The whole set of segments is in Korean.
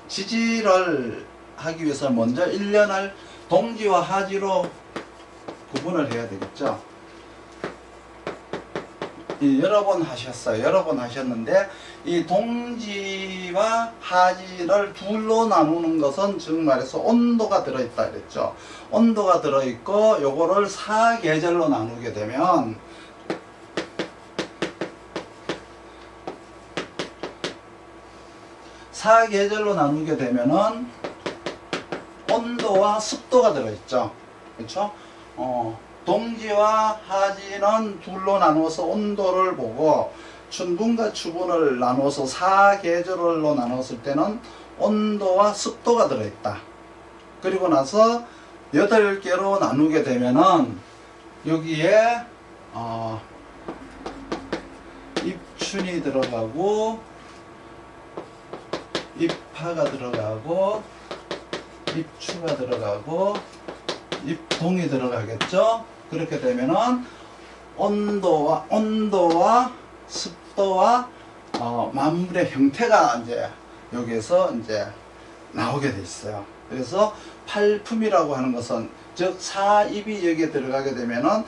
지지를 하기 위해서 먼저 1년을 동지와 하지로 구분을 해야 되겠죠. 여러 번 하셨어요. 여러 번 하셨는데 이 동지와 하지를 둘로 나누는 것은 즉 말해서 온도가 들어있다 그랬죠. 온도가 들어있고 요거를 사계절로 나누게 되면 사계절로 나누게 되면은 온도와 습도가 들어있죠. 그렇죠? 동지와 하지는 둘로 나누어서 온도를 보고 춘분과 추분을 나누어서 사계절로 나눴을 때는 온도와 습도가 들어있다. 그리고 나서 8개로 나누게 되면은 여기에 입춘이 들어가고 입하가 들어가고 입추가 들어가고 입동이 들어가겠죠. 그렇게 되면은 온도와 습도와 만물의 형태가 이제 여기에서 이제 나오게 돼 있어요. 그래서 팔품이라고 하는 것은 즉 사입이 여기에 들어가게 되면은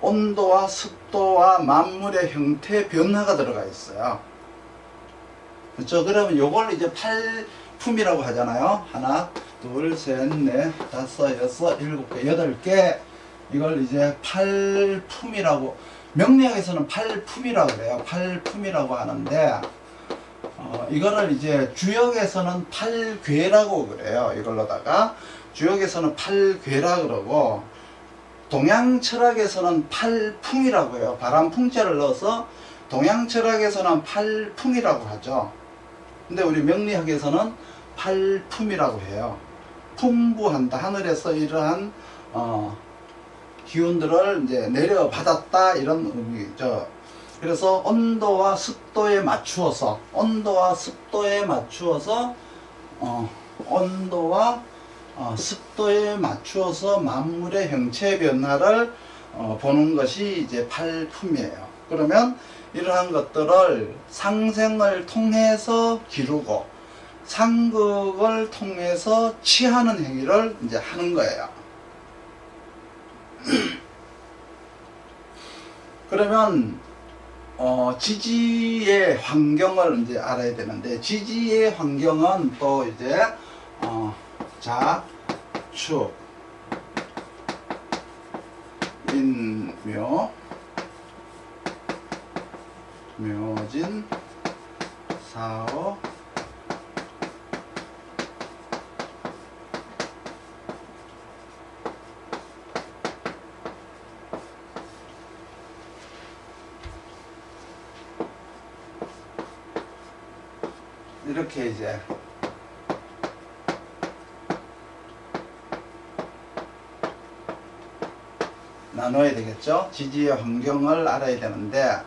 온도와 습도와 만물의 형태 변화가 들어가 있어요. 그렇죠? 그러면 요걸 이제 팔품이라고 하잖아요. 하나, 둘, 셋, 넷, 다섯, 여섯, 일곱 개, 8개. 이걸 이제 팔품이라고, 명리학에서는 팔품이라고 그래요. 팔품이라고 하는데, 이거를 이제 주역에서는 팔괴라고 그래요. 이걸로다가. 주역에서는 팔괴라 그러고, 동양 철학에서는 팔풍이라고 해요. 바람풍자를 넣어서 동양 철학에서는 팔풍이라고 하죠. 근데 우리 명리학에서는 팔품이라고 해요. 풍부한다. 하늘에서 이러한 기운들을 이제 내려받았다 이런 의미죠. 그래서 온도와 습도에 맞추어서 만물의 형체 변화를 보는 것이 이제 팔품이에요. 그러면 이러한 것들을 상생을 통해서 기르고 상극을 통해서 취하는 행위를 이제 하는 거예요. 그러면 지지의 환경을 이제 알아야 되는데, 지지의 환경은 또 이제 자축, 인묘, 묘진, 사오, 이렇게 이제 나눠야 되겠죠. 지지의 환경을 알아야 되는데,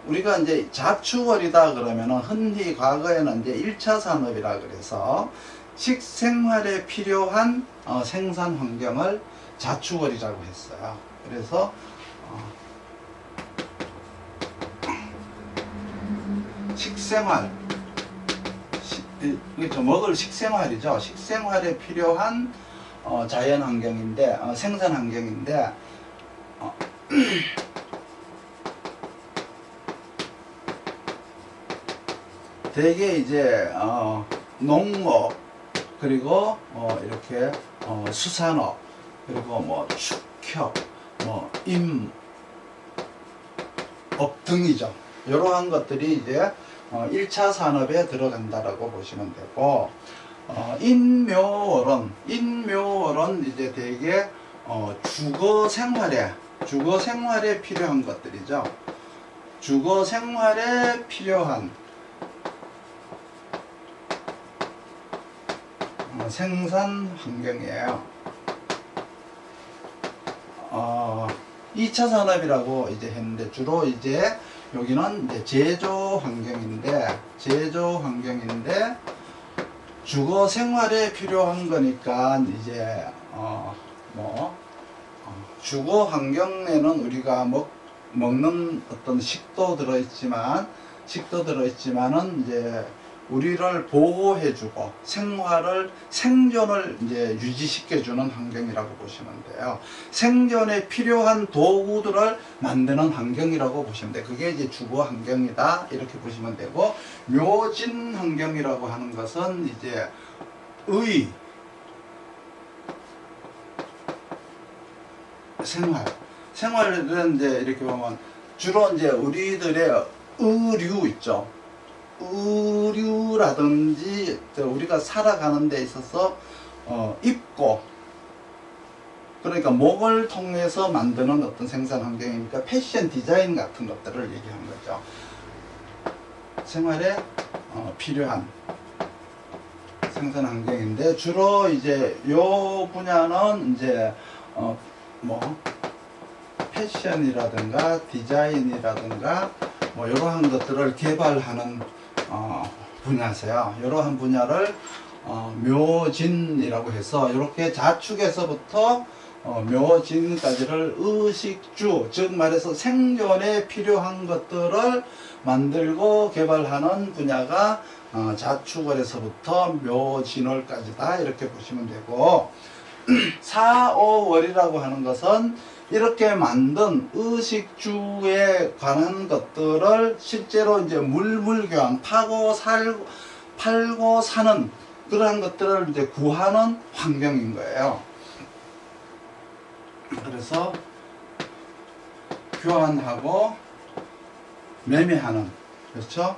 우리가 이제 자축월이다 그러면은 흔히 과거에는 이제 1차 산업이라 그래서 식생활에 필요한 생산 환경을 자축월이라고 했어요. 그래서 식생활, 그렇죠. 먹을 식생활이죠. 식생활에 필요한 자연 환경인데, 생산 환경인데, 대개 이제 농업, 그리고 이렇게 수산업, 그리고 뭐 축협, 뭐 임업 등이죠. 이러한 것들이 이제 1차 산업에 들어간다라고 보시면 되고, 인묘월은 이제 대개 주거 생활에 필요한 것들이죠. 주거 생활에 필요한 생산 환경이에요. 2차 산업이라고 이제 했는데, 주로 이제 여기는 이제 제조 환경인데 주거 생활에 필요한 거니까 이제 주거 환경에는 우리가 먹는 어떤 식도 들어있지만은 이제 우리를 보호해주고 생존을 이제 유지시켜주는 환경이라고 보시면 돼요. 생존에 필요한 도구들을 만드는 환경이라고 보시면 돼요. 그게 이제 주거 환경이다 이렇게 보시면 되고, 묘진 환경이라고 하는 것은 이제 생활은 이제 이렇게 보면 주로 이제 우리들의 의류 있죠. 의류라든지 우리가 살아가는 데 있어서 입고, 그러니까 목을 통해서 만드는 어떤 생산 환경이니까 패션 디자인 같은 것들을 얘기하는 거죠. 생활에 필요한 생산 환경인데, 주로 이제 요 분야는 이제 뭐 패션이라든가 디자인이라든가 뭐 이러한 것들을 개발하는 분야세요. 이러한 분야를 묘진이라고 해서, 이렇게 자축에서부터 묘진까지를 의식주, 즉 말해서 생존에 필요한 것들을 만들고 개발하는 분야가 자축월에서부터 묘진월까지다 이렇게 보시면 되고, 4, 5월이라고 하는 것은 이렇게 만든 의식주에 관한 것들을 실제로 이제 물물교환, 팔고 사는 그러한 것들을 이제 구하는 환경인 거예요. 그래서 교환하고 매매하는, 그렇죠?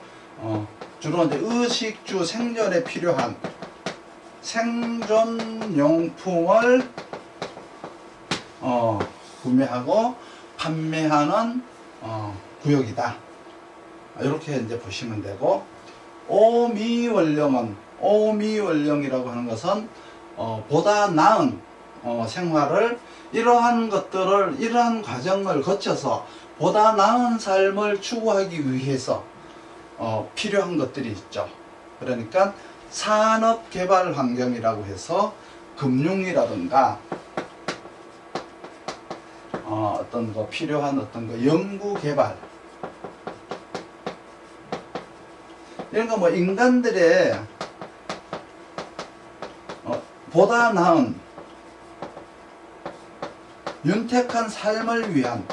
주로 이제 의식주, 생존에 필요한 생존용품을 구매하고 판매하는 구역이다. 이렇게 이제 보시면 되고, 오미원령이라고 하는 것은 보다 나은 생활을, 이러한 과정을 거쳐서 보다 나은 삶을 추구하기 위해서 필요한 것들이 있죠. 그러니까 산업개발 환경이라고 해서 금융이라든가 어떤 거 필요한 어떤 거 연구개발, 이런 거 뭐 인간들의 보다 나은 윤택한 삶을 위한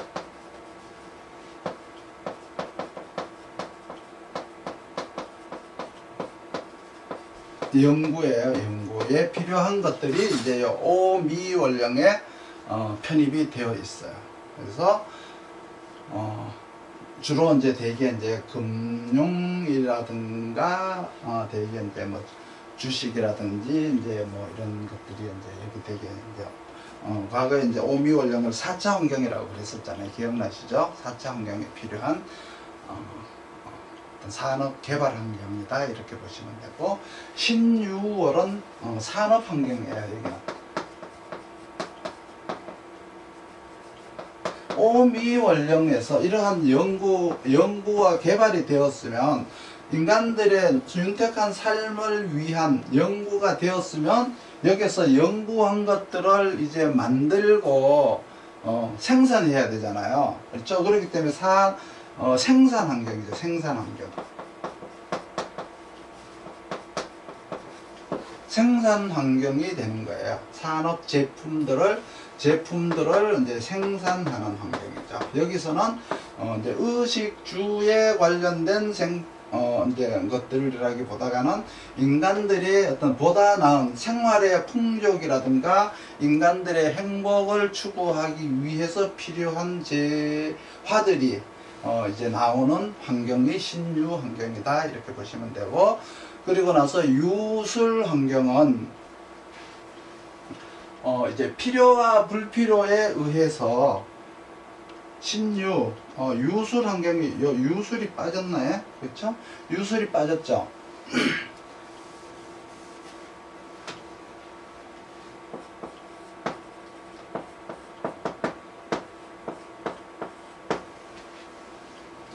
연구에 필요한 것들이 이제 오미원령에 편입이 되어 있어요. 그래서 주로 이제 대개 이제 금융이라든가 대개 이제 뭐 주식이라든지 이제 뭐 이런 것들이 이제 여기 되게 이제 과거에 이제 오미원령을 4차 환경이라고 그랬었잖아요. 기억나시죠? 4차 환경에 필요한 산업 개발 환경이다 이렇게 보시면 되고, 신유월은 산업 환경이에요. 여기는 오미원령에서 이러한 연구와 개발이 되었으면, 인간들의 윤택한 삶을 위한 연구가 되었으면, 여기서 연구한 것들을 이제 만들고 생산해야 되잖아요. 그렇죠? 그렇기 때문에 생산 환경이죠. 생산 환경. 생산 환경이 되는 거예요. 산업 제품들을 이제 생산하는 환경이죠. 여기서는 이제 의식주에 관련된 이제 것들이라기보다는 인간들이 어떤 보다 나은 생활의 풍족이라든가 인간들의 행복을 추구하기 위해서 필요한 재화들이 이제 나오는 환경이 신유 환경이다 이렇게 보시면 되고, 그리고 나서 유술 환경은 이제 필요와 불필요에 의해서 유술 환경이, 유술이 빠졌나요? 그렇죠? 유술이 빠졌죠.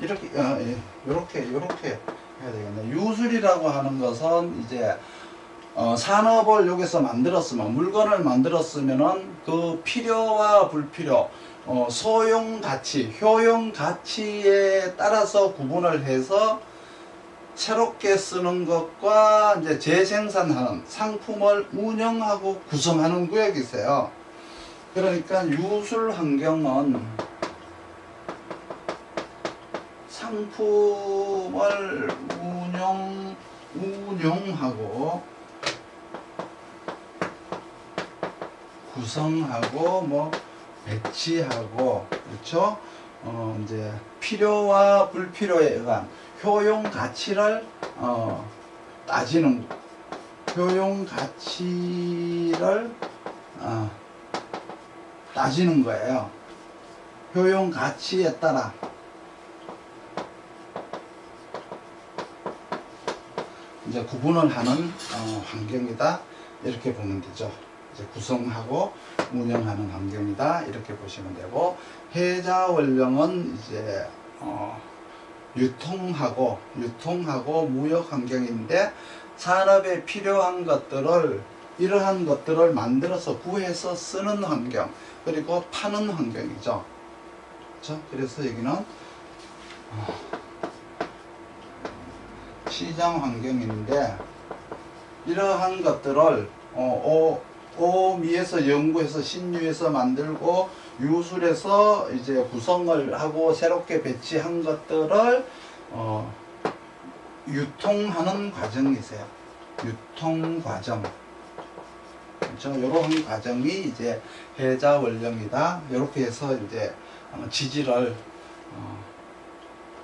이렇게 해야 되겠네. 유술이라고 하는 것은 이제 산업을 여기서 만들었으면, 물건을 만들었으면은 그 필요와 불필요, 소용 가치, 효용 가치에 따라서 구분을 해서 새롭게 쓰는 것과 이제 재생산하는 상품을 운영하고 구성하는 구역이세요. 그러니까 유술 환경은 상품을 운용하고 구성하고 뭐 배치하고 그렇죠. 이제 필요와 불필요에 의한 효용 가치를 따지는 효용 가치를 따지는 거예요. 효용 가치에 따라 이제 구분을 하는 환경이다 이렇게 보면 되죠. 이제 구성하고 운영하는 환경이다 이렇게 보시면 되고, 해자원령은 이제 유통하고 무역 환경인데 산업에 필요한 것들을 이러한 것들을 만들어서 구해서 쓰는 환경 그리고 파는 환경이죠. 그렇죠? 그래서 여기는 시장 환경인데 이러한 것들을 오미에서 연구해서 신유해서 만들고 유술해서 이제 구성을 하고 새롭게 배치한 것들을 유통하는 과정이세요. 유통 과정. 그렇죠? 이런 과정이 이제 해자원령이다. 이렇게 해서 이제 지지를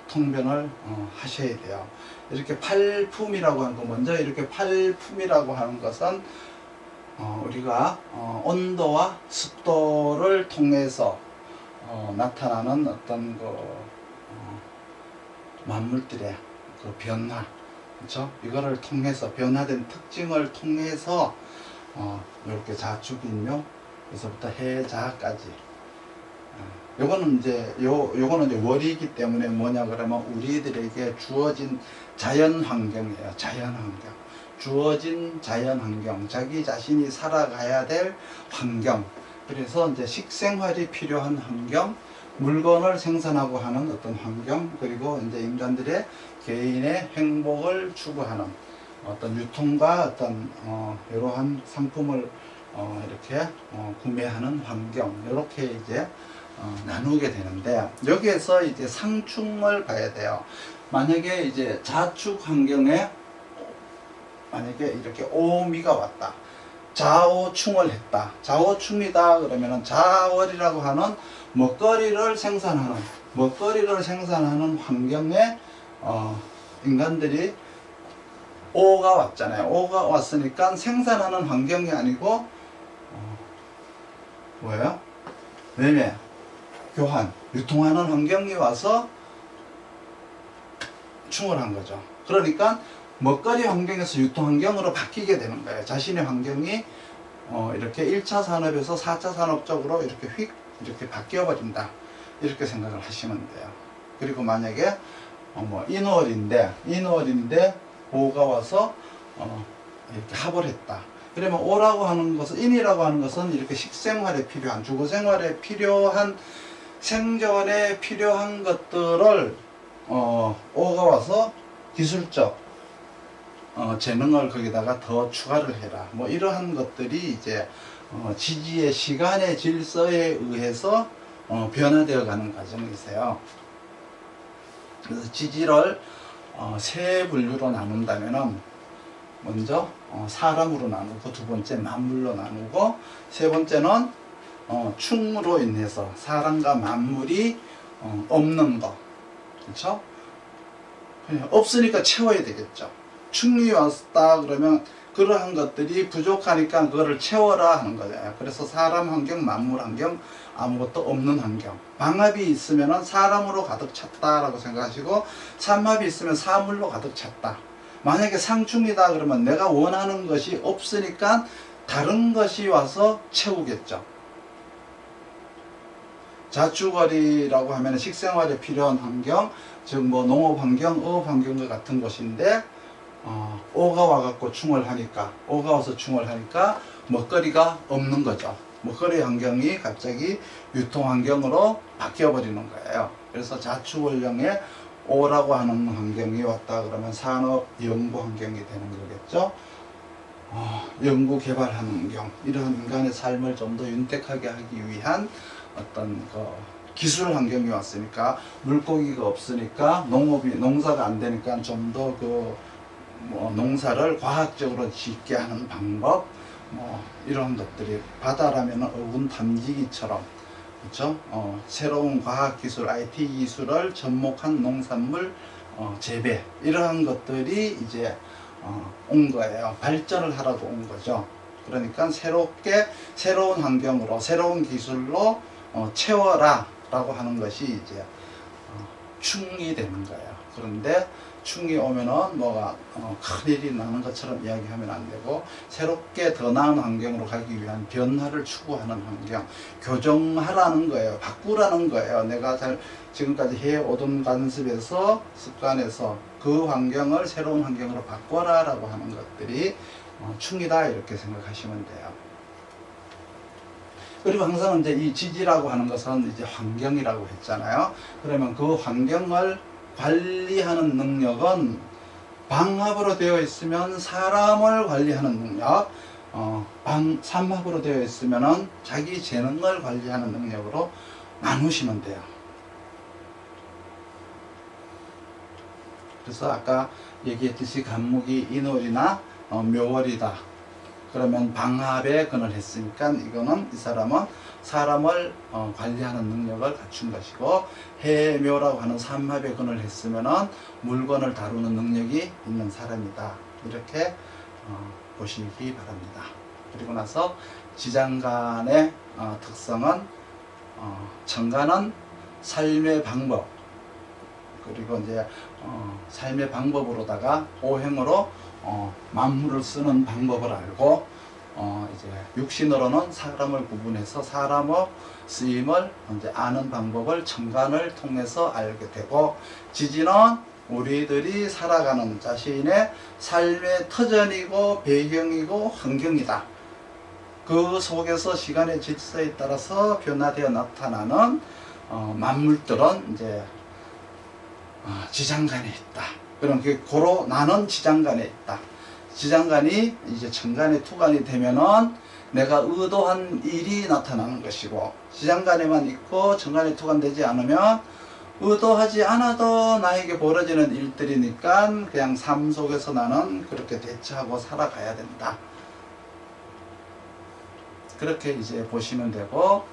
통변을 하셔야 돼요. 이렇게 팔품이라고 하는 거, 먼저 이렇게 팔품이라고 하는 것은 우리가 온도와 습도를 통해서 나타나는 어떤 만물들의 그 변화, 그렇죠? 이거를 통해서 변화된 특징을 통해서 이렇게 자축인묘, 그래서부터 해자까지. 요거는 이제 요거는 이제 월이기 때문에 뭐냐 그러면 우리들에게 주어진 자연 환경이에요. 자연 환경. 주어진 자연 환경, 자기 자신이 살아가야 될 환경. 그래서 이제 식생활이 필요한 환경, 물건을 생산하고 하는 어떤 환경, 그리고 이제 인간들의 개인의 행복을 추구하는 어떤 유통과 어떤 이러한 상품을 이렇게 구매하는 환경, 이렇게 이제 나누게 되는데, 여기에서 이제 상충을 봐야 돼요. 만약에 이제 자축 환경에 만약에 이렇게 오미가 왔다, 자오충을 했다, 자오충이다 그러면은 자월이라고 하는 먹거리를 생산하는 환경에 인간들이 오가 왔잖아요. 오가 왔으니까 생산하는 환경이 아니고 뭐예요? 매매, 교환, 유통하는 환경이 와서 충을 한 거죠. 그러니까 먹거리 환경에서 유통 환경으로 바뀌게 되는 거예요. 자신의 환경이 이렇게 1차 산업에서 4차 산업 쪽으로 이렇게 휙 이렇게 바뀌어 버린다, 이렇게 생각을 하시면 돼요. 그리고 만약에 인월인데 오가 와서 이렇게 합을 했다, 그러면 오라고 하는 것은, 인이라고 하는 것은 이렇게 식생활에 필요한, 주거생활에 필요한, 생존에 필요한 것들을 오가 와서 기술적 재능을 거기다가 더 추가를 해라, 뭐 이러한 것들이 이제 지지의 시간의 질서에 의해서 변화되어 가는 과정이세요. 그래서 지지를 세 분류로 나눈다면은, 먼저 사람으로 나누고, 두 번째 만물로 나누고, 세 번째는 충으로 인해서 사람과 만물이 없는 것, 그렇죠? 없으니까 채워야 되겠죠. 충이 왔다 그러면 그러한 것들이 부족하니까 그거를 채워라 하는 거잖아요. 그래서 사람 환경, 만물 환경, 아무것도 없는 환경. 방합이 있으면 사람으로 가득 찼다라고 생각하시고, 삼합이 있으면 사물로 가득 찼다. 만약에 상충이다 그러면 내가 원하는 것이 없으니까 다른 것이 와서 채우겠죠. 자축월이라고 하면 식생활에 필요한 환경, 즉 뭐 농업 환경, 어업 환경과 같은 것인데, 오가 와갖고 충을 하니까, 오가 와서 충을 하니까 먹거리가 없는 거죠. 먹거리 환경이 갑자기 유통 환경으로 바뀌어 버리는 거예요. 그래서 자축월령에 O라고 하는 환경이 왔다 그러면 산업 연구 환경이 되는 거겠죠. 연구 개발 환경, 이런 인간의 삶을 좀 더 윤택하게 하기 위한 어떤 기술 환경이 왔으니까, 물고기가 없으니까 농사가 안 되니까 좀 더 농사를 과학적으로 짓게 하는 방법, 이런 것들이, 바다라면 어군 탐지기처럼, 그렇죠? 새로운 과학기술, IT 기술을 접목한 농산물 재배, 이러한 것들이 이제 온 거예요. 발전을 하라고 온 거죠. 그러니까 새로운 환경으로, 새로운 기술로 채워라 라고 하는 것이 이제 충이 되는 거예요. 그런데 충이 오면은 큰일이 나는 것처럼 이야기하면 안 되고, 새롭게 더 나은 환경으로 가기 위한 변화를 추구하는 환경, 교정하라는 거예요. 바꾸라는 거예요. 내가 지금까지 해오던 관습에서, 습관에서 그 환경을 새로운 환경으로 바꿔라 라고 하는 것들이 충이다, 이렇게 생각하시면 돼요. 그리고 항상 이제 이 지지라고 하는 것은 이제 환경이라고 했잖아요. 그러면 그 환경을 관리하는 능력은, 방합으로 되어 있으면 사람을 관리하는 능력, 삼합으로 되어 있으면 자기 재능을 관리하는 능력으로 나누시면 돼요. 그래서 아까 얘기했듯이 간목이 인월이나 묘월이다. 그러면 방합에 근을 했으니까 이거는, 이 사람은 사람을 관리하는 능력을 갖춘 것이고, 해묘라고 하는 삼합에 근을 했으면은 물건을 다루는 능력이 있는 사람이다. 이렇게 보시기 바랍니다. 그리고 나서 지장간의 특성은, 정간은 삶의 방법, 그리고 이제 삶의 방법으로다가 오행으로 만물을 쓰는 방법을 알고, 이제 육신으로는 사람을 구분해서 사람의 쓰임을 이제 아는 방법을 정간을 통해서 알게 되고, 지지는 우리들이 살아가는 자신의 삶의 터전이고 배경이고 환경이다. 그 속에서 시간의 질서에 따라서 변화되어 나타나는 만물들은 이제 지장간에 있다. 그럼 고로 나는 지장간에 있다. 지장간이 이제 정간의 투간이 되면은 내가 의도한 일이 나타나는 것이고, 지장간에만 있고 정간의 투간 되지 않으면 의도하지 않아도 나에게 벌어지는 일들이니까 그냥 삶 속에서 나는 그렇게 대처하고 살아가야 된다. 그렇게 이제 보시면 되고,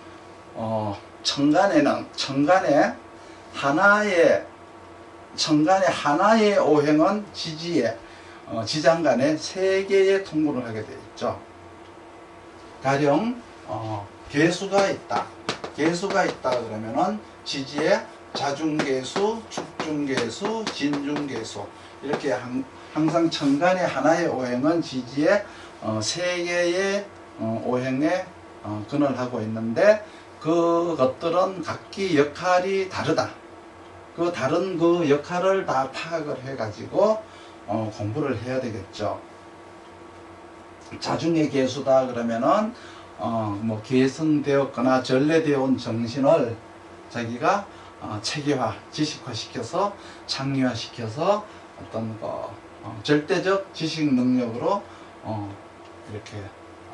정간의 하나의 오행은 지지에, 지장간에 3개의 통분을 하게 되어 있죠. 가령 개수가 있다. 개수가 있다 그러면은 지지에 자중개수, 축중개수, 진중개수, 이렇게 항상 정간의 하나의 오행은 지지에 3개의 오행에 근을 하고 있는데, 그것들은 각기 역할이 다르다. 그 다른 그 역할을 다 파악을 해가지고 공부를 해야 되겠죠. 자중의 개수다 그러면은 계승되었거나 전래되어 온 정신을 자기가 체계화, 지식화시켜서 창의화시켜서 어떤 절대적 지식 능력으로 이렇게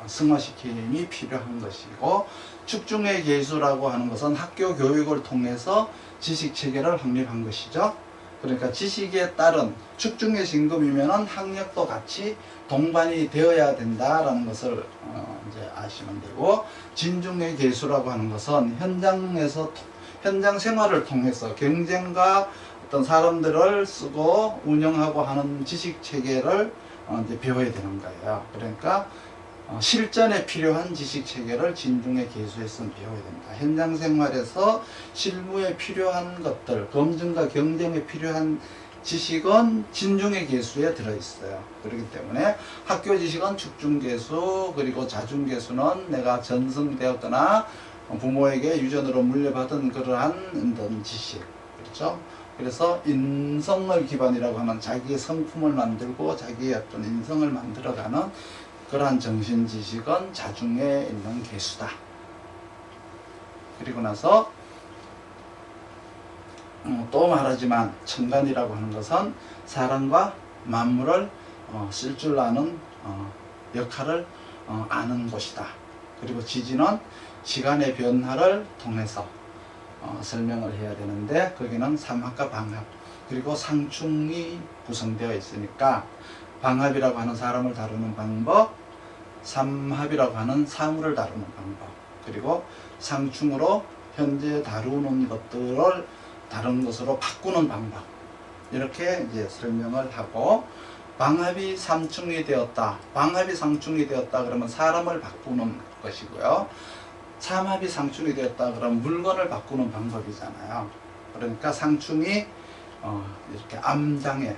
승화시킴이 필요한 것이고, 축중의 계수라고 하는 것은 학교 교육을 통해서 지식 체계를 확립한 것이죠. 그러니까 지식에 따른 축중의 진급이면은 학력도 같이 동반이 되어야 된다라는 것을 이제 아시면 되고, 진중의 계수라고 하는 것은 현장 생활을 통해서 경쟁과 어떤 사람들을 쓰고 운영하고 하는 지식 체계를 이제 배워야 되는 거예요. 그러니까 실전에 필요한 지식 체계를 진중의 계수에서 배워야 됩니다. 현장 생활에서 실무에 필요한 것들, 검증과 경쟁에 필요한 지식은 진중의 계수에 들어있어요. 그렇기 때문에 학교 지식은 축중계수, 그리고 자중계수는 내가 전승되었거나 부모에게 유전으로 물려받은 그러한 지식, 그렇죠? 그래서 인성을 기반이라고 하는 자기의 성품을 만들고 자기의 어떤 인성을 만들어가는 그러한 정신지식은 자중에 있는 계수다. 그리고 나서 또 말하지만 천간이라고 하는 것은 사람과 만물을 쓸 줄 아는 역할을 아는 곳이다. 그리고 지지는 시간의 변화를 통해서 설명을 해야 되는데 거기는 삼합과 방합 그리고 상충이 구성되어 있으니까 방합이라고 하는 사람을 다루는 방법, 삼합이라고 하는 사물을 다루는 방법, 그리고 상충으로 현재 다루는 것들을 다른 것으로 바꾸는 방법, 이렇게 이제 설명을 하고, 방합이 상충이 되었다, 방합이 상충이 되었다 그러면 사람을 바꾸는 것이고요. 삼합이 상충이 되었다 그러면 물건을 바꾸는 방법이잖아요. 그러니까 상충이 이렇게 암장에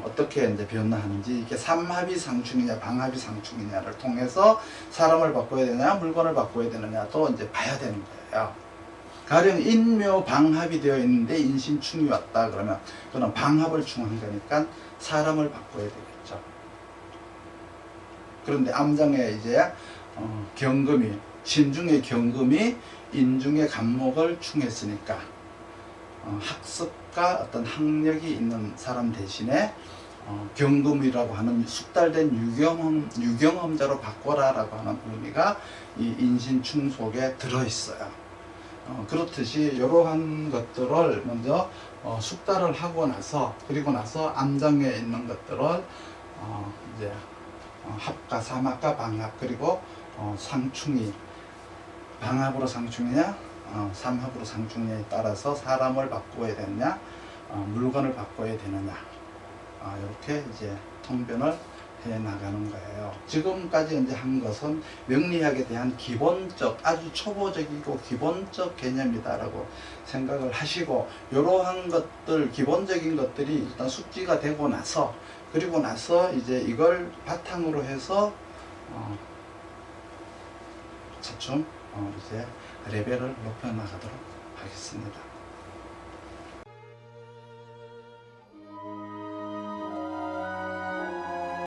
어떻게 이제 변화하는지, 이게 삼합이 상충이냐 방합이 상충이냐를 통해서 사람을 바꿔야 되느냐 물건을 바꿔야 되느냐 또 이제 봐야 되는 거예요. 가령 인묘 방합이 되어 있는데 인신충이 왔다 그러면 그는 방합을 충한 거니까 사람을 바꿔야 되겠죠. 그런데 암장에 이제 경금이, 신중의 경금이 인중의 간목을 충했으니까 학습과 어떤 학력이 있는 사람 대신에 경금이라고 하는 숙달된 유경험자로 바꿔라 라고 하는 의미가 이 인신충 속에 들어있어요. 그렇듯이 이러한 것들을 먼저 숙달을 하고 나서, 그리고 나서 암장에 있는 것들을 이제 합과 삼합과 방합, 그리고 상충이 방합으로 상충이냐 삼합으로 상충이냐에 따라서 사람을 바꿔야 되느냐 물건을 바꿔야 되느냐 이렇게 이제 통변을 해 나가는 거예요. 지금까지 이제 한 것은 명리학에 대한 기본적, 아주 초보적이고 기본적 개념이다라고 생각을 하시고, 이러한 것들, 기본적인 것들이 일단 숙지가 되고 나서, 그리고 나서 이제 이걸 바탕으로 해서 차츰 이제 레벨을 높여 나가도록 하겠습니다.